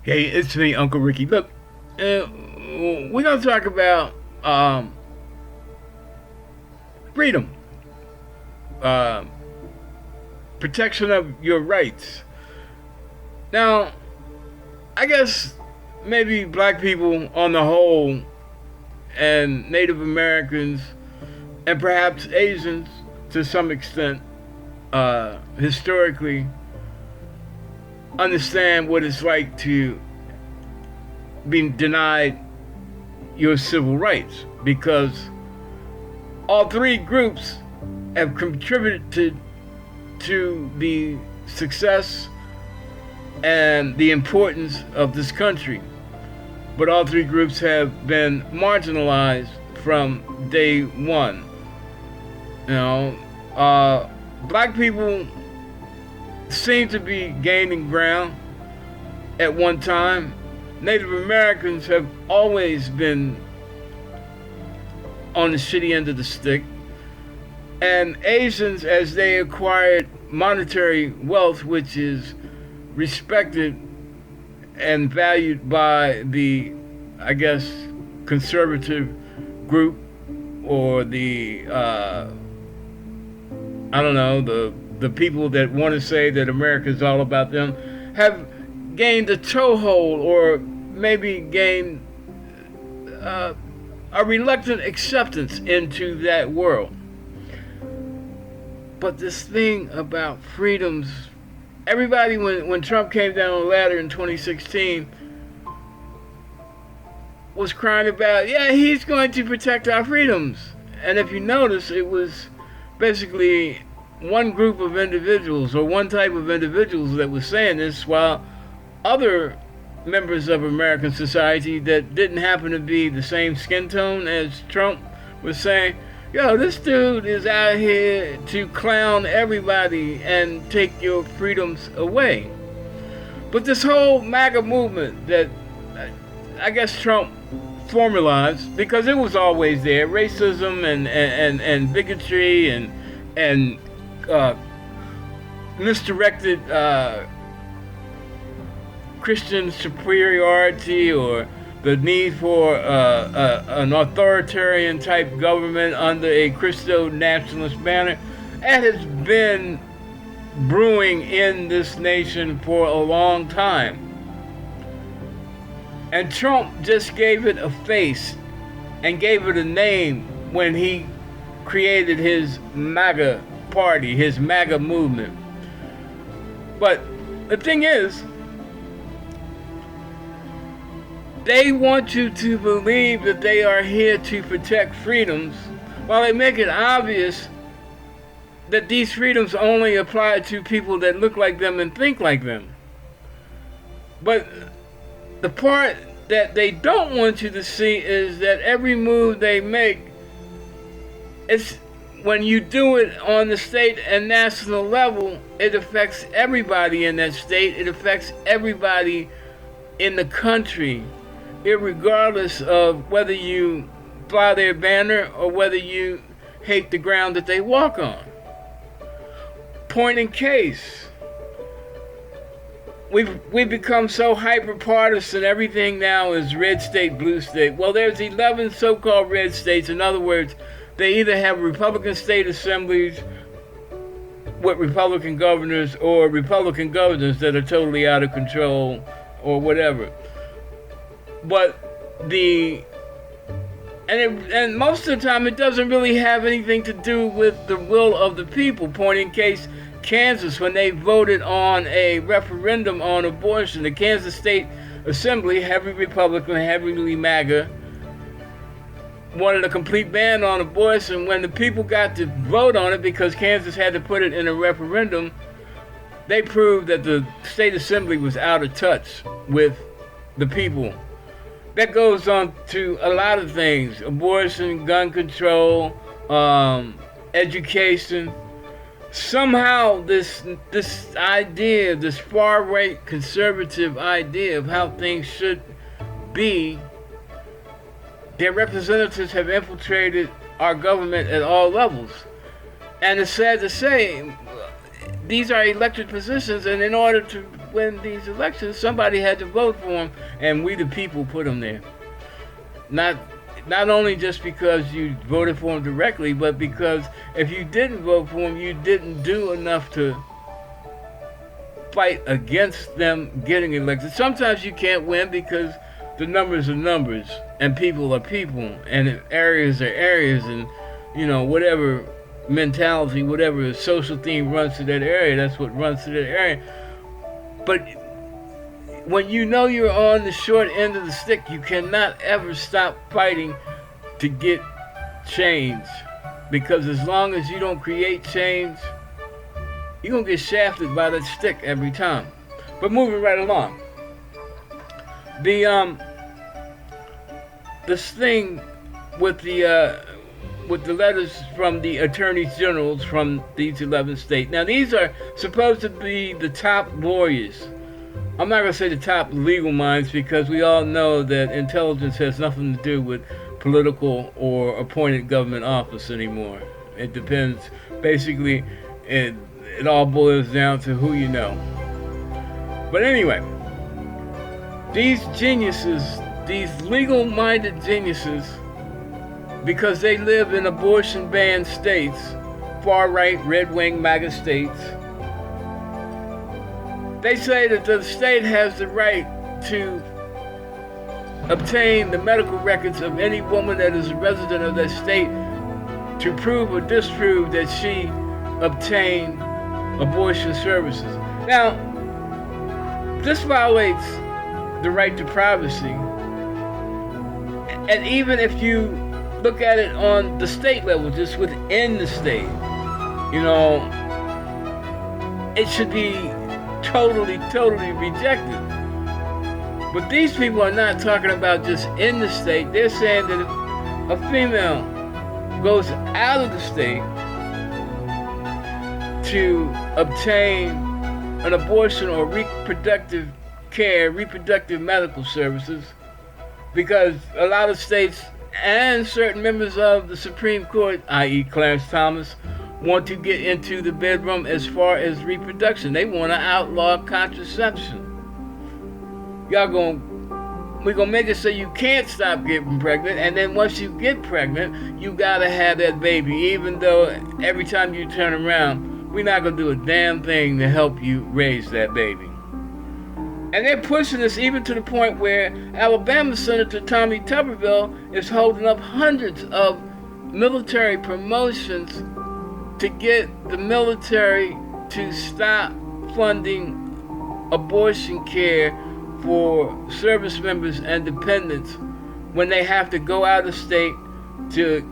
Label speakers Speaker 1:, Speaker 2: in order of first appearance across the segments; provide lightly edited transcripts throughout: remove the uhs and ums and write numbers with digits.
Speaker 1: Hey, it's me, Uncle Ricky. Look, we're gonna talk about freedom, uh, protection of your rights. Now, I guess maybe black people on the whole, and Native Americans, and perhaps Asians to some extent, historically, understand what it's like to be denied your civil rights because all three groups have contributed to the success and the importance of this country. But all three groups have been marginalized from day one. You know, black people seem to be gaining ground at one time. Native Americans have always been on the shitty end of the stick. And Asians, as they acquired monetary wealth, which is respected and valued by the, I guess, conservative group or the, I don't know, the people that want to say that America is all about them, have gained a toehold or maybe gained a reluctant acceptance into that world. But this thing about freedoms, everybody, when Trump came down the ladder in 2016, was crying about, yeah, he's going to protect our freedoms. And if you notice, it was basically one group of individuals or one type of individuals that was saying this, while other members of American society that didn't happen to be the same skin tone as Trump was saying, yo, this dude is out here to clown everybody and take your freedoms away. But this whole MAGA movement that I guess Trump formalized, because it was always there, racism and bigotry and misdirected Christian superiority or the need for an authoritarian type government under a Christo-nationalist banner, that has been brewing in this nation for a long time. And Trump just gave it a face and gave it a name when he created his MAGA party, his MAGA movement. But the thing is, they want you to believe that they are here to protect freedoms, while they make it obvious that these freedoms only apply to people that look like them and think like them. But the part that they don't want you to see is that every move they make, it's when you do it on the state and national level, it affects everybody in that state. It affects everybody in the country, irregardless of whether you fly their banner or whether you hate the ground that they walk on. Point in case, we've become so hyper partisan. Everything now is red state, blue state. Well, there's 11 so-called red states. In other words, they either have Republican state assemblies with Republican governors or Republican governors that are totally out of control or whatever. But and most of the time it doesn't really have anything to do with the will of the people. Point in case, Kansas, when they voted on a referendum on abortion, the Kansas State Assembly, heavy Republican, heavily MAGA, wanted a complete ban on abortion. When the people got to vote on it, because Kansas had to put it in a referendum, they proved that the state assembly was out of touch with the people. That goes on to a lot of things: abortion, gun control, education. Somehow this idea, this far-right conservative idea of how things should be, their representatives have infiltrated our government at all levels. And it's sad to say, these are elected positions, and in order to win these elections, somebody had to vote for him, and we the people put him there. Not not only just because you voted for him directly, but because if you didn't vote for him, you didn't do enough to fight against them getting elected. Sometimes you can't win because the numbers are numbers, and people are people, and areas are areas, and whatever mentality, whatever social theme runs to that area, that's what runs to that area. But when you know you're on the short end of the stick, you cannot ever stop fighting to get change. Because as long as you don't create change, you're going to get shafted by that stick every time. But moving right along. This thing with the letters from the attorneys generals from these 11 states. Now these are supposed to be the top lawyers. I'm not going to say the top legal minds, because we all know that intelligence has nothing to do with political or appointed government office anymore. It depends. Basically, it all boils down to who you know. But anyway, these geniuses, these legal-minded geniuses, because they live in abortion-banned states, far-right, red-wing MAGA states, they say that the state has the right to obtain the medical records of any woman that is a resident of that state to prove or disprove that she obtained abortion services. Now, this violates the right to privacy. And even if you look at it on the state level, just within the state, it should be totally rejected. But these people are not talking about just in the state. They're saying that if a female goes out of the state to obtain an abortion or reproductive care, reproductive medical services, because a lot of states and certain members of the Supreme Court, i.e. Clarence Thomas, want to get into the bedroom as far as reproduction. They want to outlaw contraception. We're gonna make it so you can't stop getting pregnant, and then once you get pregnant, you gotta have that baby, even though every time you turn around, we're not gonna do a damn thing to help you raise that baby. And they're pushing this even to the point where Alabama Senator Tommy Tuberville is holding up hundreds of military promotions to get the military to stop funding abortion care for service members and dependents when they have to go out of state to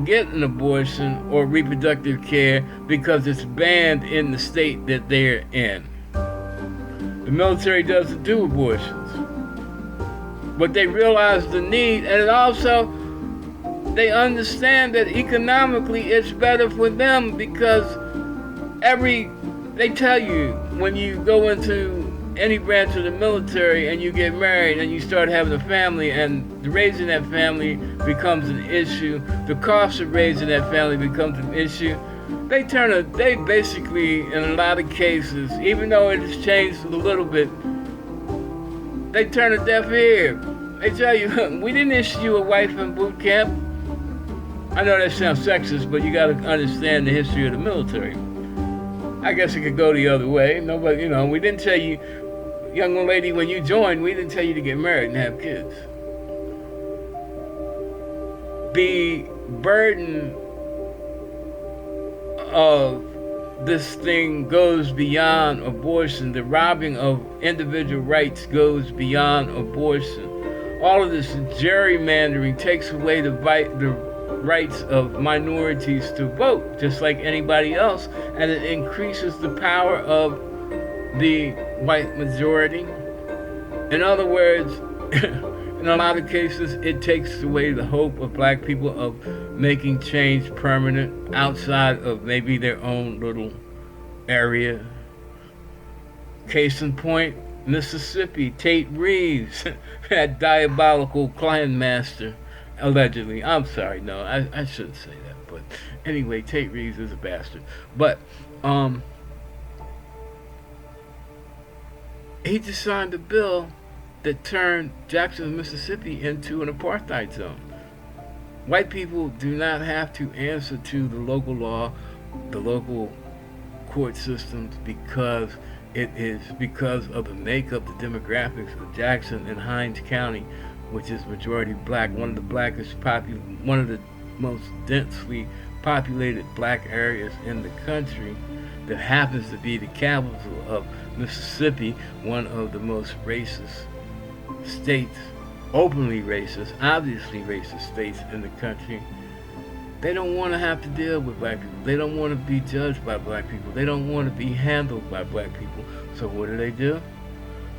Speaker 1: get an abortion or reproductive care because it's banned in the state that they're in. The military doesn't do abortions, but they realize the need, and it also they understand that economically it's better for them, because they tell you when you go into any branch of the military and you get married and you start having a family, and raising that family becomes an issue, the cost of raising that family becomes an issue, they basically, in a lot of cases, even though it has changed a little bit, they turn a deaf ear. They tell you, we didn't issue you a wife in boot camp. I know that sounds sexist, but you got to understand the history of the military. I guess it could go the other way. Nobody, we didn't tell you, young lady, when you joined, we didn't tell you to get married and have kids. The burden of this thing goes beyond abortion. The robbing of individual rights goes beyond abortion. All of this gerrymandering takes away the rights of minorities to vote, just like anybody else, and it increases the power of the white majority. In other words, in a lot of cases, it takes away the hope of black people of making change permanent outside of maybe their own little area. Case in point, Mississippi, Tate Reeves, that diabolical Klan master, allegedly. I'm sorry, no, I shouldn't say that. But anyway, Tate Reeves is a bastard. But He just signed a bill that turned Jackson, Mississippi into an apartheid zone. White people do not have to answer to the local law, the local court systems, because it is because of the makeup, the demographics of Jackson and Hinds County, which is majority black, one of the most densely populated black areas in the country, that happens to be the capital of Mississippi, one of the most racist states, openly racist, obviously racist states in the country. They don't want to have to deal with black people. They don't want to be judged by black people. They don't want to be handled by black people. So what do?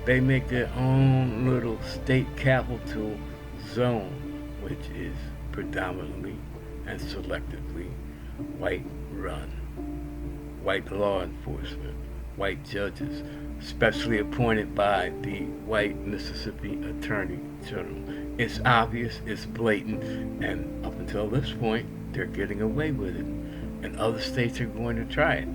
Speaker 1: They make their own little state capital zone, which is predominantly and selectively white run. White law enforcement, white judges, specially appointed by the white Mississippi Attorney General. It's obvious, it's blatant, and up until this point, they're getting away with it. And other states are going to try it.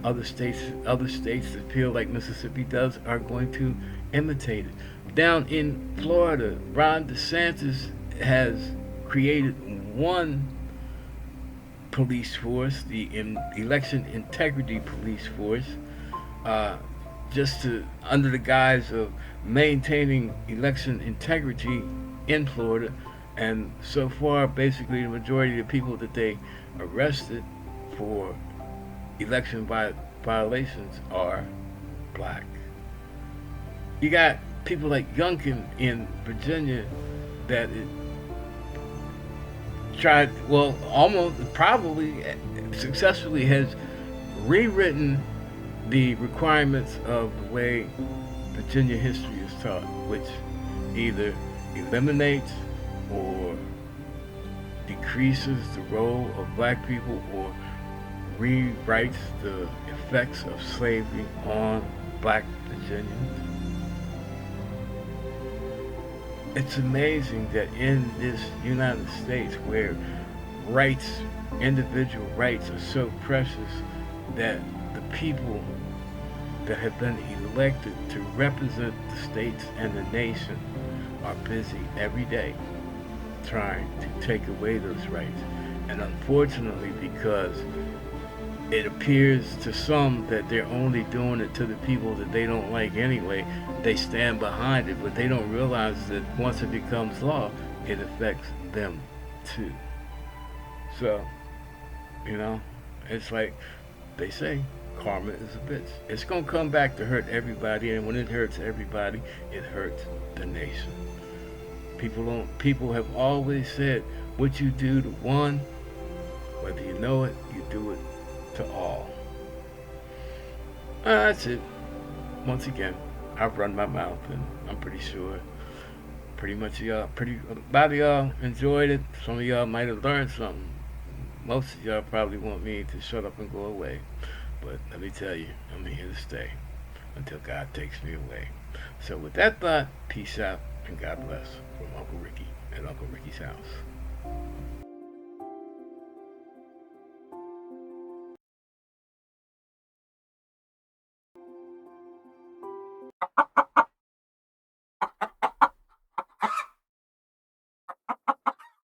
Speaker 1: Other states that feel like Mississippi does are going to imitate it. Down in Florida, Ron DeSantis has created one police force, the election integrity police force, just to under the guise of maintaining election integrity in Florida. And so far, basically, the majority of the people that they arrested for election violations are black. You got people like Youngkin in Virginia that tried, well, almost probably successfully has rewritten the requirements of the way Virginia history is taught, which either eliminates or decreases the role of black people or rewrites the effects of slavery on black Virginians. It's amazing that in this United States, where rights, individual rights, are so precious, that the people that have been elected to represent the states and the nation are busy every day trying to take away those rights. And unfortunately, because it appears to some that they're only doing it to the people that they don't like anyway, they stand behind it, but they don't realize that once it becomes law, it affects them too. So, it's like they say, karma is a bitch. It's gonna come back to hurt everybody, and when it hurts everybody, it hurts the nation. People have always said, what you do to one, whether you know it, you do it to all. That's it. Once again, I've run my mouth, and I'm pretty sure a lot of y'all enjoyed it. Some of y'all might have learned something. Most of y'all probably want me to shut up and go away. But let me tell you, I'm here to stay until God takes me away. So with that thought, peace out and God bless from Uncle Ricky at Uncle Ricky's house.